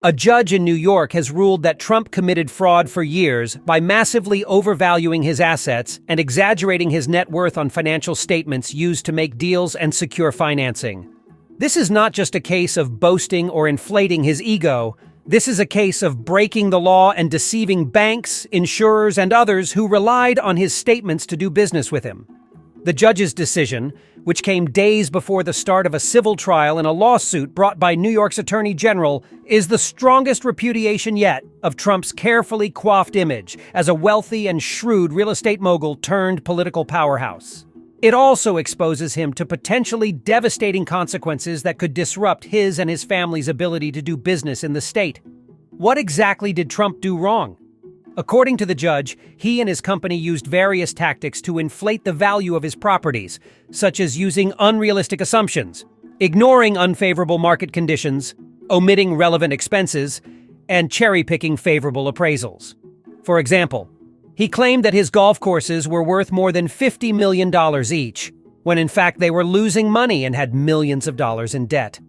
A judge in New York has ruled that Trump committed fraud for years by massively overvaluing his assets and exaggerating his net worth on financial statements used to make deals and secure financing. This is not just a case of boasting or inflating his ego. This is a case of breaking the law and deceiving banks, insurers, and others who relied on his statements to do business with him. The judge's decision, which came days before the start of a civil trial in a lawsuit brought by New York's Attorney General, is the strongest repudiation yet of Trump's carefully coiffed image as a wealthy and shrewd real estate mogul turned political powerhouse. It also exposes him to potentially devastating consequences that could disrupt his and his family's ability to do business in the state. What exactly did Trump do wrong? According to the judge, he and his company used various tactics to inflate the value of his properties, such as using unrealistic assumptions, ignoring unfavorable market conditions, omitting relevant expenses, and cherry-picking favorable appraisals. For example, he claimed that his golf courses were worth more than $50 million each, when in fact they were losing money and had millions of dollars in debt.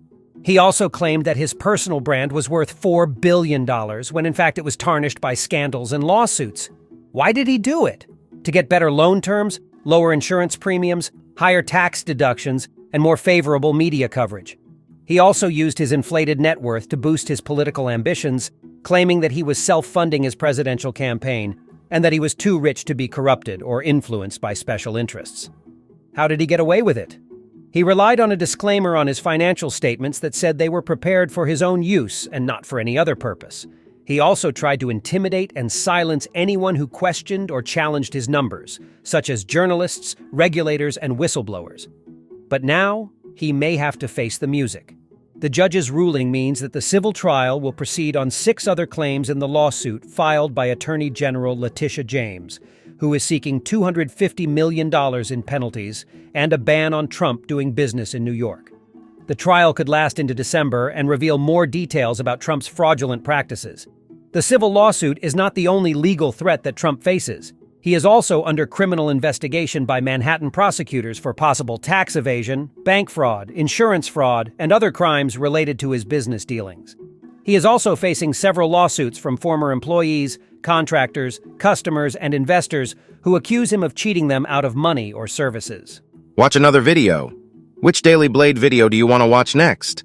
He also claimed that his personal brand was worth $4 billion, when in fact it was tarnished by scandals and lawsuits. Why did he do it? To get better loan terms, lower insurance premiums, higher tax deductions, and more favorable media coverage. He also used his inflated net worth to boost his political ambitions, claiming that he was self-funding his presidential campaign and that he was too rich to be corrupted or influenced by special interests. How did he get away with it? He relied on a disclaimer on his financial statements that said they were prepared for his own use and not for any other purpose. He also tried to intimidate and silence anyone who questioned or challenged his numbers, such as journalists, regulators, and whistleblowers. But now, he may have to face the music. The judge's ruling means that the civil trial will proceed on 6 other claims in the lawsuit filed by Attorney General Letitia James, who is seeking $250 million in penalties and a ban on Trump doing business in New York. The trial could last into December and reveal more details about Trump's fraudulent practices. The civil lawsuit is not the only legal threat that Trump faces. He is also under criminal investigation by Manhattan prosecutors for possible tax evasion, bank fraud, insurance fraud, and other crimes related to his business dealings. He is also facing several lawsuits from former employees, contractors, customers, and investors who accuse him of cheating them out of money or services. Watch another video. Which Daily Blade video do you want to watch next?